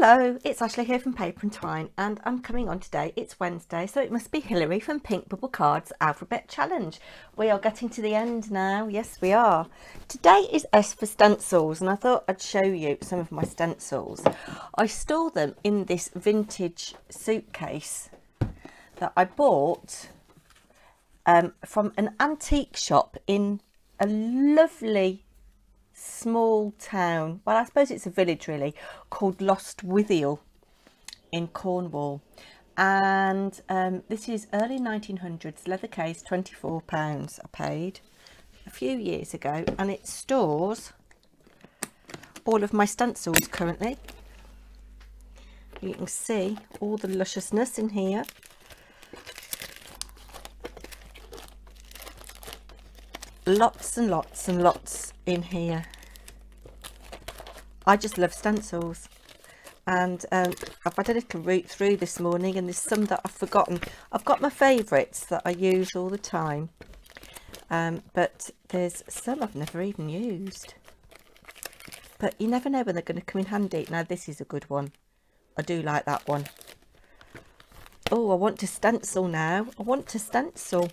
Hello, it's Ashley here from Paper&Twine, and I'm coming on today. It's Wednesday, so it must be Hilary from Pink Bubble Cards Alphabet Challenge. We are getting to the end now. Yes, we are. Today is S for stencils, and I thought I'd show you some of my stencils. I store them in this vintage suitcase that I bought from an antique shop in a lovely small town, well, I suppose it's a village really, called Lostwithiel in Cornwall. And this is early 1900s, leather case, £24 I paid a few years ago, and it stores all of my stencils currently. You can see all the lusciousness in here. Lots and lots and lots in here. I just love stencils, and I've had a little route through this morning, and there's some that I've forgotten. I've got my favourites that I use all the time, but there's some I've never even used, but you never know when they're going to come in handy. Now this is a good one. I do like that one. Oh, I want to stencil now. I want to stencil.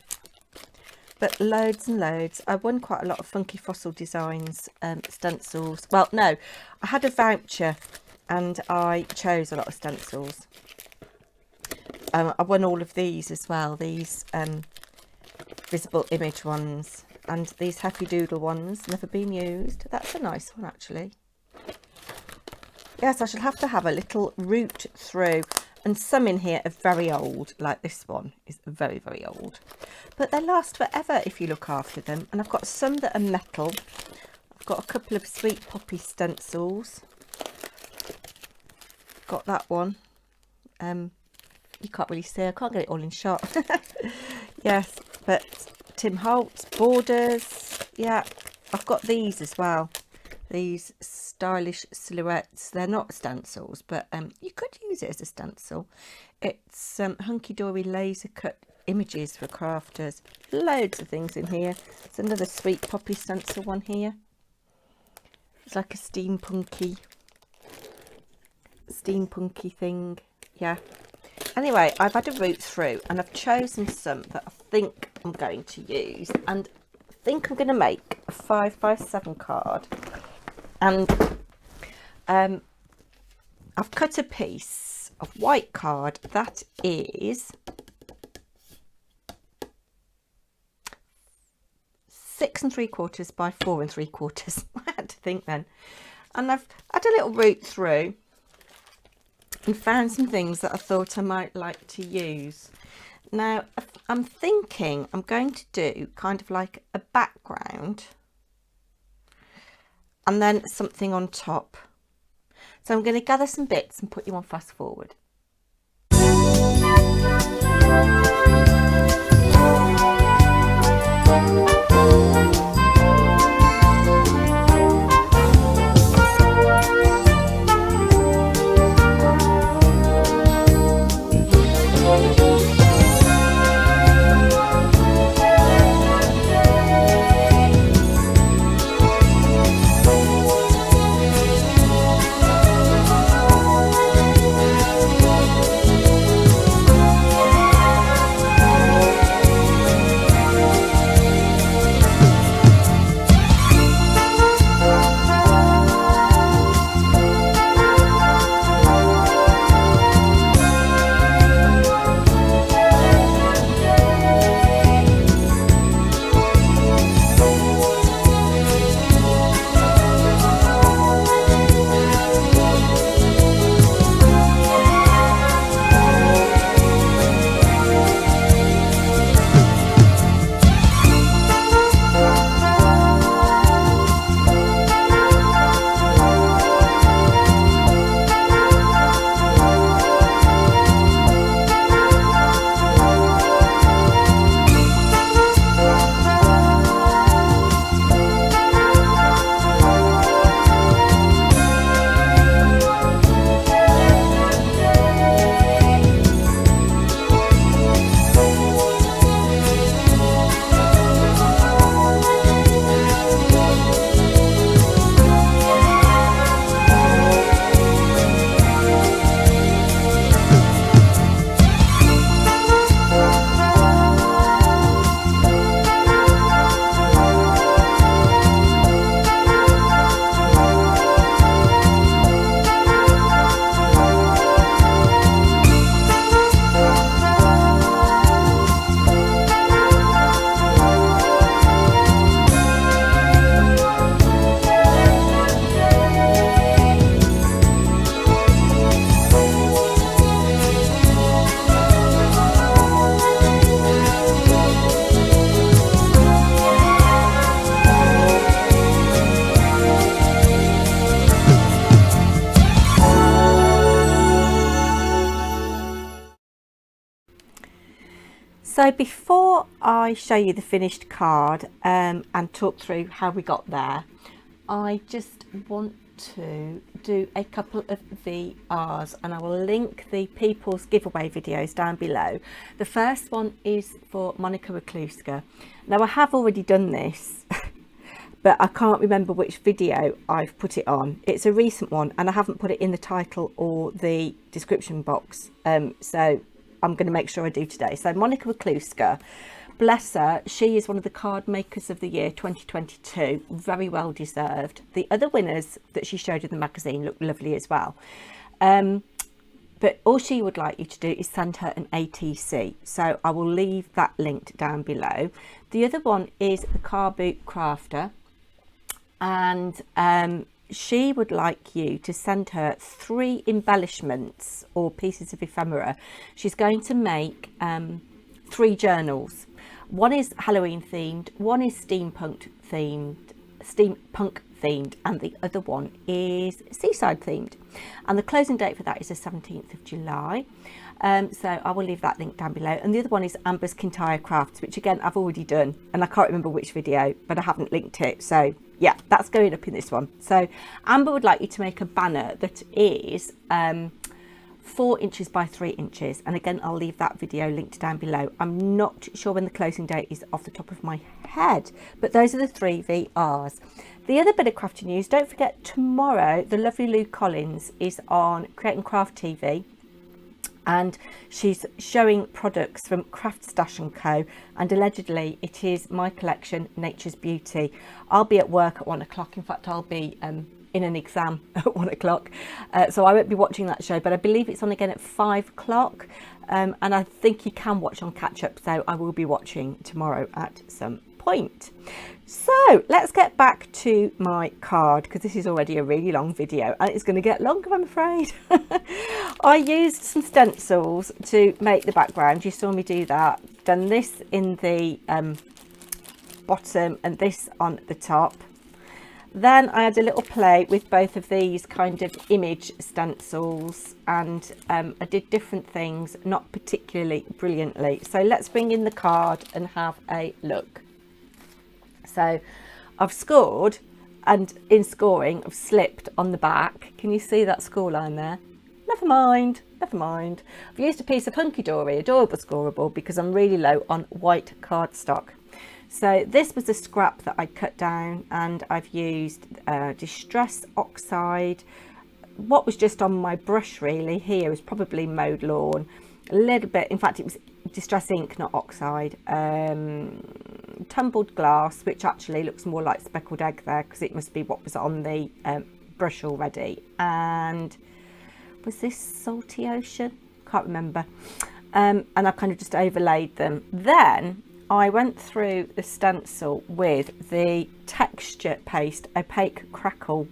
But loads and loads. I won quite a lot of Funky Fossil Designs stencils. Well, no, I had a voucher and I chose a lot of stencils. I won all of these as well. These visible image ones and these Happy Doodle ones, never been used. That's a nice one actually. Yes, I shall have to have a little route through. And some in here are very old, like this one is very, very old. But they last forever if you look after them. And I've got some that are metal. I've got a couple of Sweet Poppy stencils. Got that one. You can't really see, I can't get it all in shot. Yes, but Tim Holtz, Borders. Yeah, I've got these as well. These stylish silhouettes. They're not stencils, but you could use it as a stencil. It's hunky dory laser cut images for crafters. Loads of things in here. There's another Sweet Poppy stencil one here. It's like a steampunky thing. Yeah. Anyway, I've had a route through and I've chosen some that I think I'm going to use, and I think I'm going to make a 5x7 card. And I've cut a piece of white card that is 6 3/4 by 4 3/4. I had to think then. And I've had a little route through and found some things that I thought I might like to use. Now, I'm thinking I'm going to do kind of like a background and then something on top. So I'm going to gather some bits and put you on fast forward. So before I show you the finished card and talk through how we got there, I just want to do a couple of VRs, and I will link the people's giveaway videos down below. The first one is for Monika Weclewska. Now I have already done this but I can't remember which video I've put it on. It's a recent one and I haven't put it in the title or the description box, so I'm going to make sure I do today. So Monika Weclewska, bless her, she is one of the card makers of the year 2022, very well deserved. The other winners that she showed in the magazine look lovely as well, but all she would like you to do is send her an ATC, so I will leave that linked down below. The other one is the Carbootctafter, and she would like you to send her 3 embellishments or pieces of ephemera. She's going to make 3 journals. One is Halloween themed, one is steampunk themed, and the other one is seaside themed. And the closing date for that is the 17th of July. So I will leave that link down below. And the other one is Amber's Kintyre crafts, which again I've already done, and I can't remember which video, but I haven't linked it. So yeah, that's going up in this one. So Amber would like you to make a banner that is 4 inches by 3 inches, and again I'll leave that video linked down below. I'm not sure when the closing date is off the top of my head, but those are the 3 VRs. The other bit of crafty news, don't forget tomorrow the lovely Lou Collins is on Create and Craft TV, and she's showing products from Craft Stash & Co, and allegedly it is my collection, Nature's Beauty. I'll be at work at 1 o'clock. In fact, I'll be in an exam at 1 o'clock, so I won't be watching that show, but I believe it's on again at 5 o'clock, and I think you can watch on catch up, so I will be watching tomorrow at some point. So let's get back to my card, because this is already a really long video and it's going to get longer, I'm afraid. I used some stencils to make the background. You saw me do that. Done this in the bottom and this on the top. Then I had a little play with both of these kind of image stencils, and I did different things, not particularly brilliantly. So let's bring in the card and have a look. So I've scored, and in scoring I've slipped on the back. Can you see that score line there? Never mind, never mind. I've used a piece of Hunky Dory, Adorable Scoreable, because I'm really low on white cardstock. So this was a scrap that I cut down, and I've used Distress Oxide. What was just on my brush really here is probably Mowed Lawn. A little bit, in fact it was Distress Ink, not Oxide. Tumbled Glass, which actually looks more like Speckled Egg there, because it must be what was on the brush already. And was this Salty Ocean? Can't remember. And I kind of just overlaid them. Then I went through the stencil with the texture paste Opaque Crackle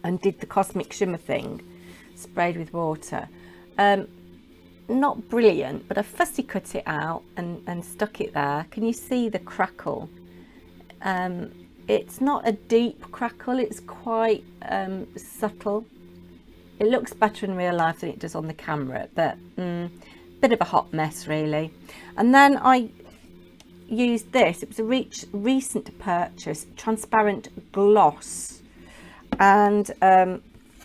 and did the Cosmic Shimmer thing, sprayed with water. Not brilliant, but I fussy cut it out and stuck it there. Can you see the crackle? It's not a deep crackle, it's quite subtle. It looks better in real life than it does on the camera, but bit of a hot mess really. And then I used this, it was a recent purchase, transparent gloss, and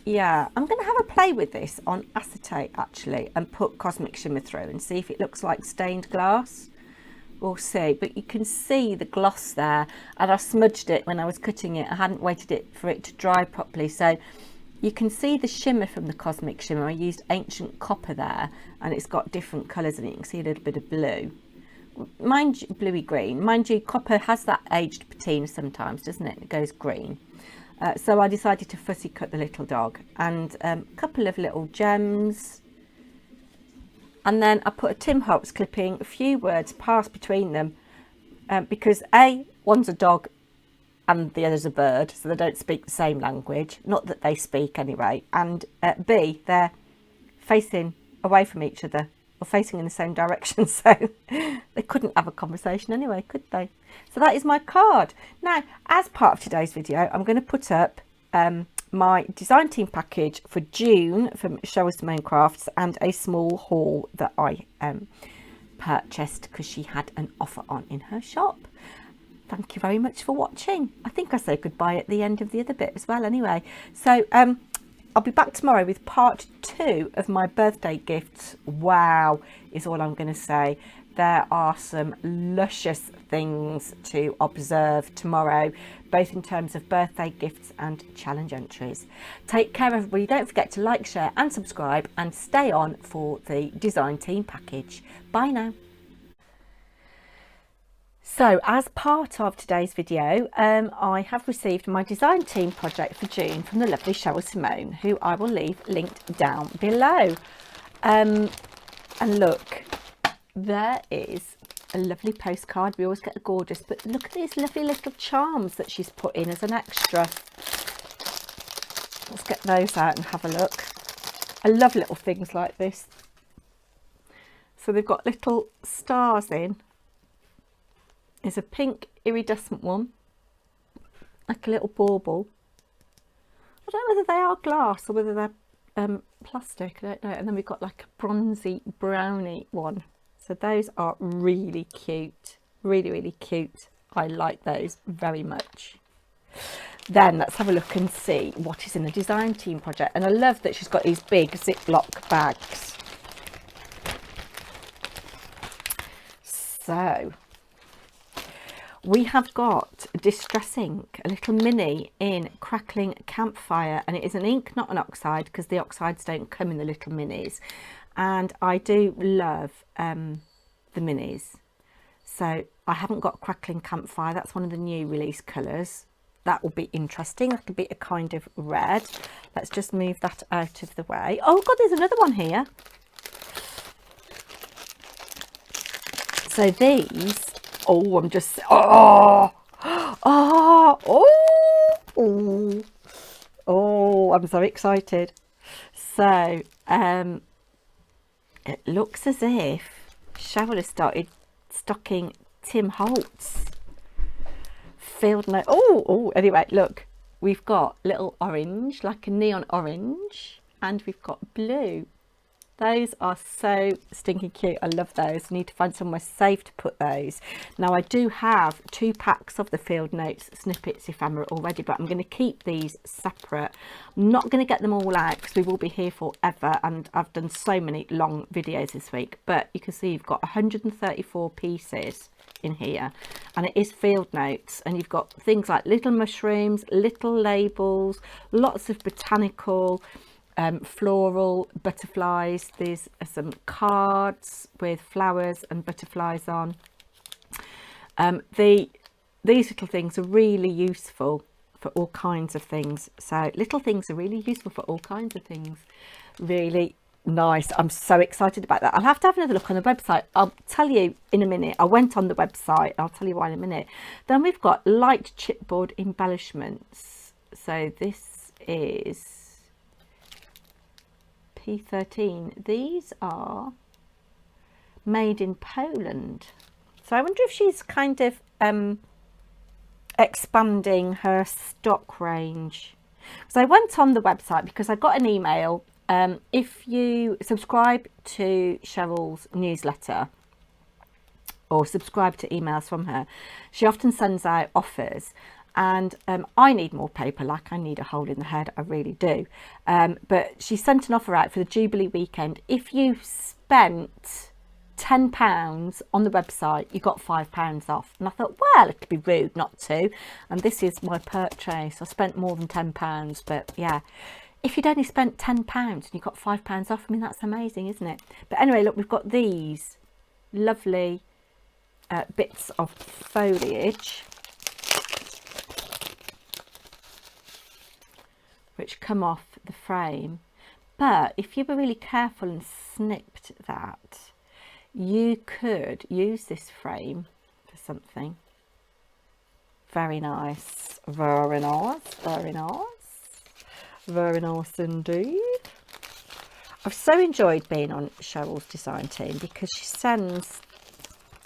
yeah, I'm going to have a play with this on acetate actually, and put Cosmic Shimmer through and see if it looks like stained glass. We'll see, but you can see the gloss there, and I smudged it when I was cutting it. I hadn't waited for it to dry properly, so you can see the shimmer from the Cosmic Shimmer. I used Ancient Copper there, and it's got different colours in it. You can see a little bit of blue. Mind you, bluey green. Mind you, copper has that aged patina sometimes, doesn't it? It goes green. So I decided to fussy cut the little dog, and a couple of little gems. And then I put a Tim Holtz clipping, a few words passed between them, because A, one's a dog and the other's a bird, so they don't speak the same language. Not that they speak anyway. And B, they're facing away from each other, or facing in the same direction, so they couldn't have a conversation anyway, could they? So that is my card. Now, as part of today's video, I'm going to put up my design team package for June from Cheryl Simone Crafts, and a small haul that I purchased because she had an offer on in her shop. Thank you very much for watching. I think I say goodbye at the end of the other bit as well anyway. So I'll be back tomorrow with part 2 of my birthday gifts. Wow is all I'm going to say. There are some luscious things to observe tomorrow, both in terms of birthday gifts and challenge entries. Take care everybody. Don't forget to like, share and subscribe, and stay on for the design team package. Bye now. So as part of today's video, I have received my design team project for June from the lovely Cheryl Simone, who I will leave linked down below. And look, there is a lovely postcard. We always get a gorgeous, but look at these lovely little charms that she's put in as an extra. Let's get those out and have a look. I love little things like this. So they've got little stars in. Is a pink iridescent one, like a little bauble. I don't know whether they are glass or whether they're plastic, I don't know. And then we've got like a bronzy brownie one. So those are really cute, really cute. I like those very much. Then let's have a look and see what is in the design team project. And I love that she's got these big Ziploc bags. So we have got Distress Ink, a little mini in Crackling Campfire, and it is an ink, not an oxide, because the oxides don't come in the little minis. And I do love the minis. So I haven't got Crackling Campfire. That's one of the new release colours. That will be interesting. That could be a kind of red. Let's just move that out of the way. Oh God, there's another one here. So these. Oh, I'm just, oh, I'm so excited. So, it looks as if Cheryl has started stocking Tim Holtz field note. Anyway, look, we've got little orange, like a neon orange, and we've got blue. Those are so stinking cute. I love those. I need to find somewhere safe to put those. Now I do have 2 packs of the field notes snippets ephemera already, but I'm going to keep these separate. I'm not going to get them all out because we will be here forever, and I've done so many long videos this week. But you can see you've got 134 pieces in here, and it is field notes, and you've got things like little mushrooms, little labels, lots of botanical, floral, butterflies. There's some cards with flowers and butterflies on. These little things are really useful for all kinds of things. So little things are really useful for all kinds of things. Really nice. I'm so excited about that. I'll have to have another look on the website. I'll tell you in a minute. I went on the website. I'll tell you why in a minute. Then we've got light chipboard embellishments. So this is P13. These are made in Poland. So I wonder if she's kind of expanding her stock range. So I went on the website because I got an email. If you subscribe to Cheryl's newsletter or subscribe to emails from her, she often sends out offers. And I need more paper, like I need a hole in the head, I really do. But she sent an offer out for the Jubilee weekend. If you spent £10 on the website, you got £5 off. And I thought, well, it'd be rude not to. And this is my purchase. I spent more than £10, but yeah. If you'd only spent £10 and you got £5 off, I mean, that's amazing, isn't it? But anyway, look, we've got these lovely bits of foliage which come off the frame. But if you were really careful and snipped that, you could use this frame for something. Very nice, very nice, very nice, very nice indeed. I've so enjoyed being on Cheryl's design team because she sends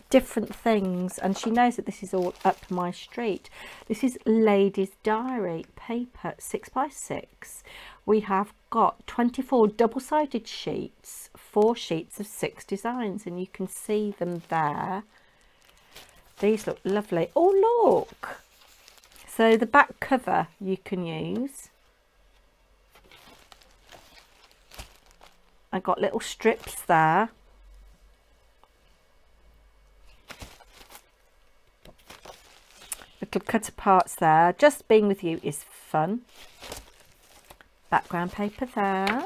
different things, and she knows that this is all up my street. This is Lady's Diary paper, 6x6. We have got 24 double-sided sheets, 4 sheets of 6 designs, and you can see them there. These look lovely. Oh, look! So the back cover you can use. I got little strips there. Little cut aparts there. Just being with you is fun. Background paper there.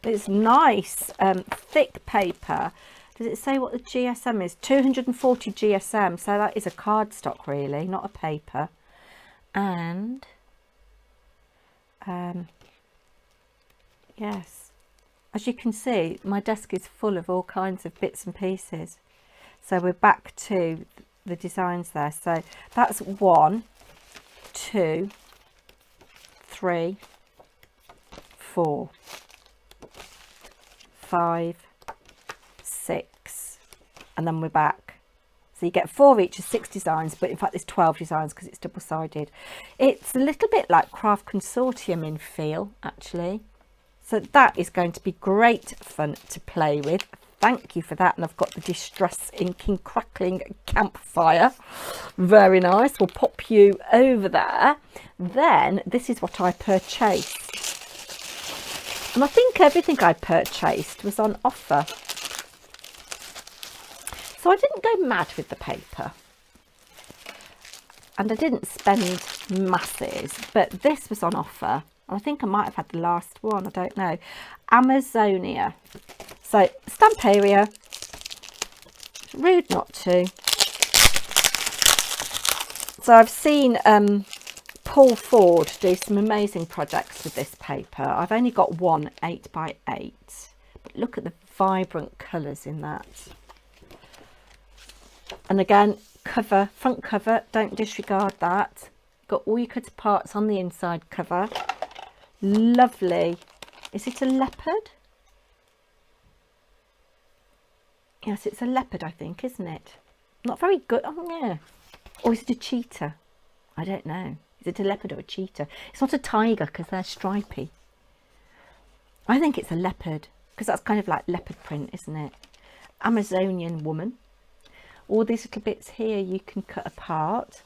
It's nice, thick paper. Does it say what the GSM is? 240 GSM. So that is a cardstock, really, not a paper. And yes, as you can see, my desk is full of all kinds of bits and pieces. So we're back to the designs there. So that's 1, 2, 3, 4, 5, 6, and then we're back. So you get 4 each of 6 designs, but in fact there's 12 designs because it's double-sided. It's a little bit like Craft Consortium in feel, actually. So that is going to be great fun to play with. Thank you for that. And I've got the Distress Inking Crackling Campfire. Very nice. We'll pop you over there. Then this is what I purchased. And I think everything I purchased was on offer. So I didn't go mad with the paper. And I didn't spend masses. But this was on offer. I think I might have had the last one, I don't know. Amazonia. So, Stamperia. Rude not to. So I've seen Paul Ford do some amazing projects with this paper. I've only got one 8x8. But look at the vibrant colours in that. And again, cover, front cover, don't disregard that. Got all your cut parts on the inside cover. Lovely. Is it a leopard? Yes, it's a leopard, I think, isn't it? Not very good. Oh, yeah. Or is it a cheetah? I don't know. Is it a leopard or a cheetah? It's not a tiger because they're stripy. I think it's a leopard because that's kind of like leopard print, isn't it? Amazonian woman. All these little bits here you can cut apart.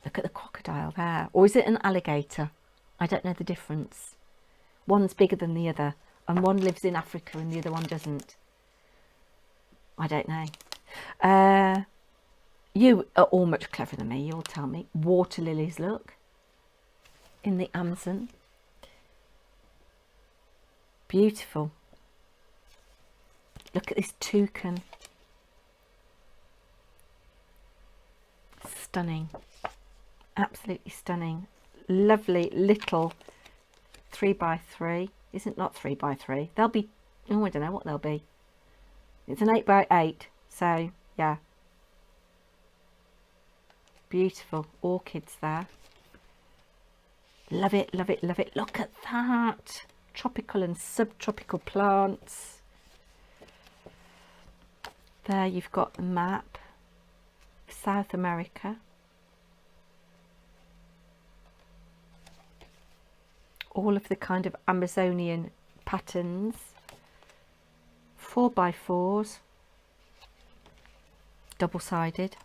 Look at the crocodile there. Or is it an alligator? I don't know the difference. One's bigger than the other, and one lives in Africa and the other one doesn't. I don't know. You are all much cleverer than me, you'll tell me. Water lilies, look. In the Amazon. Beautiful. Look at this toucan. Stunning. Absolutely stunning. Lovely little 3x3. Isn't not 3x3. They'll be, oh, I don't know what they'll be. It's an 8x8. So, yeah. Beautiful orchids there. Love it, love it, love it. Look at that. Tropical and subtropical plants. There you've got the map of South America. All of the kind of Amazonian patterns. 4x4s. Double-sided.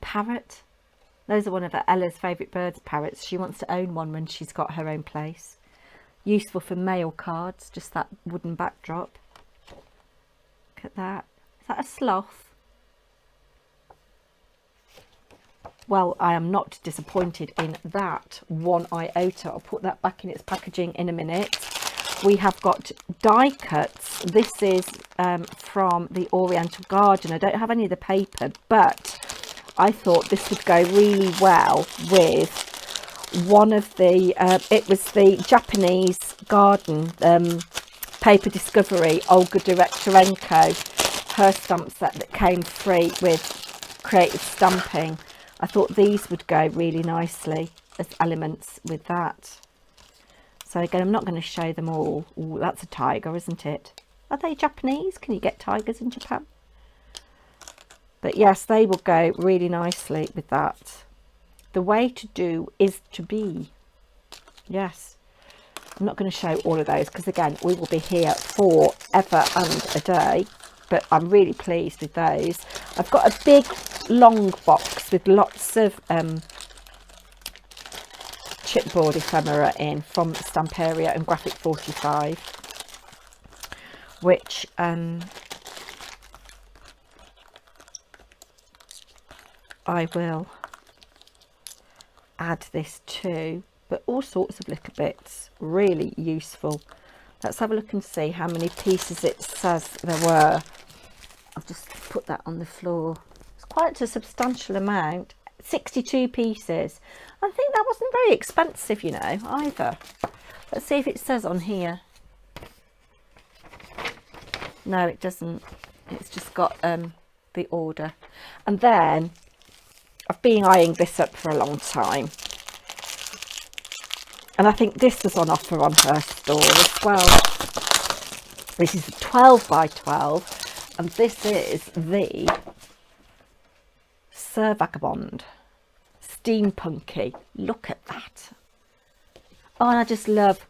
Parrot. Those are one of Ella's favourite birds, parrots. She wants to own one when she's got her own place. Useful for mail cards, just that wooden backdrop. Look at that. Is that a sloth? Well, I am not disappointed in that one iota. I'll put that back in its packaging in a minute. We have got die cuts. This is from the Oriental Garden. I don't have any of the paper, but I thought this would go really well with one of the, it was the Japanese garden paper discovery, Olga Direktorenko, her stamp set that came free with creative stamping. I thought these would go really nicely as elements with that. So again, I'm not going to show them all. Ooh, that's a tiger, isn't it? Are they Japanese? Can you get tigers in Japan? But yes, they will go really nicely with that. The way to do is to be. Yes. I'm not going to show all of those because again we will be here forever and a day, but I'm really pleased with those. I've got a big long box with lots of chipboard ephemera in from Stamperia and Graphic 45, which I will add this to. But all sorts of little bits, really useful. Let's have a look and see how many pieces it says there were. I'll just put that on the floor. It's quite a substantial amount, 62 pieces. I think that wasn't very expensive, you know, either. Let's see if it says on here. No, it doesn't. It's just got the order. And then I've been eyeing this up for a long time. And I think this was on offer on her store as well. This is a 12 by 12. And this is the Sir Vagabond. Steampunky. Look at that. Oh, and I just love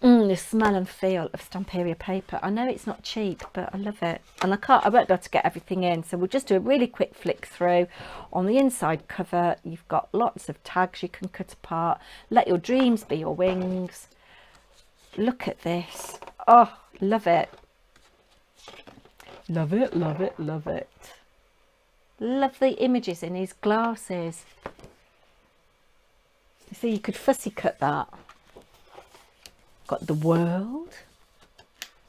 the smell and feel of Stamperia paper. I know it's not cheap, but I love it. And I won't be able to get everything in, so we'll just do a really quick flick through. On the inside cover, you've got lots of tags you can cut apart. Let your dreams be your wings. Look at this. Oh, love it. Love it, love it, love it. Love the images in his glasses. You see, you could fussy cut that. Got the world,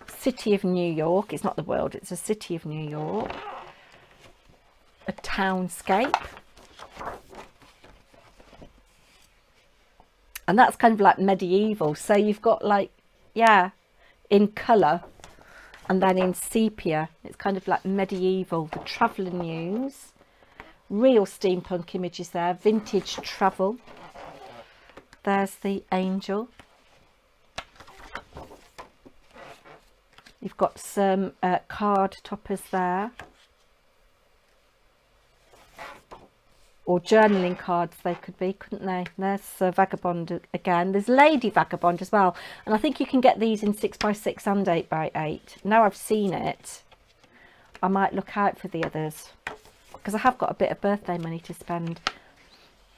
city of New York. It's not the world, it's a city of New York. A townscape. And that's kind of like medieval. So you've got like, yeah, in colour and then in sepia. It's kind of like medieval. The traveller news. Real steampunk images there. Vintage travel. There's the angel. You've got some card toppers there, or journaling cards they could be, couldn't they? There's Vagabond again. There's Lady Vagabond as well, and I think you can get these in 6x6 and 8x8. Now I've seen it, I might look out for the others because I have got a bit of birthday money to spend.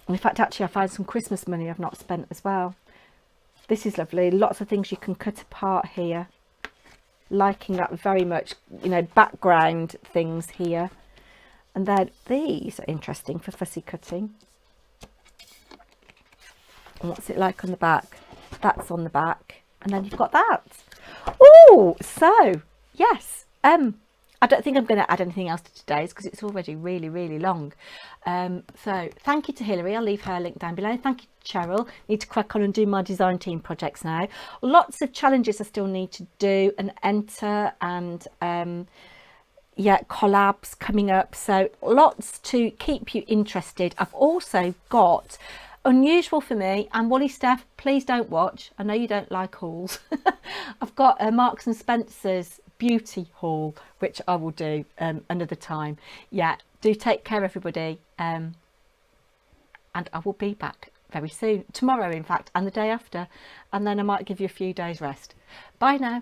And in fact, actually, I found some Christmas money I've not spent as well. This is lovely. Lots of things you can cut apart here. Liking that very much, you know, background things here. And then these are interesting for fussy cutting. And what's it like on the back? That's on the back. And then you've got that. Oh, so yes, I don't think I'm going to add anything else to today's because it's already really, really long. So thank you to Hilary. I'll leave her link down below. Thank you to Cheryl. Need to crack on and do my design team projects now. Lots of challenges I still need to do and enter, and yeah, collabs coming up. So lots to keep you interested. I've also got, unusual for me, and Wally Steph, please don't watch. I know you don't like hauls. I've got a Marks and Spencer's beauty haul, which I will do another time. Yeah, do take care, everybody, and I will be back very soon, tomorrow in fact, and the day after, and then I might give you a few days rest. Bye now.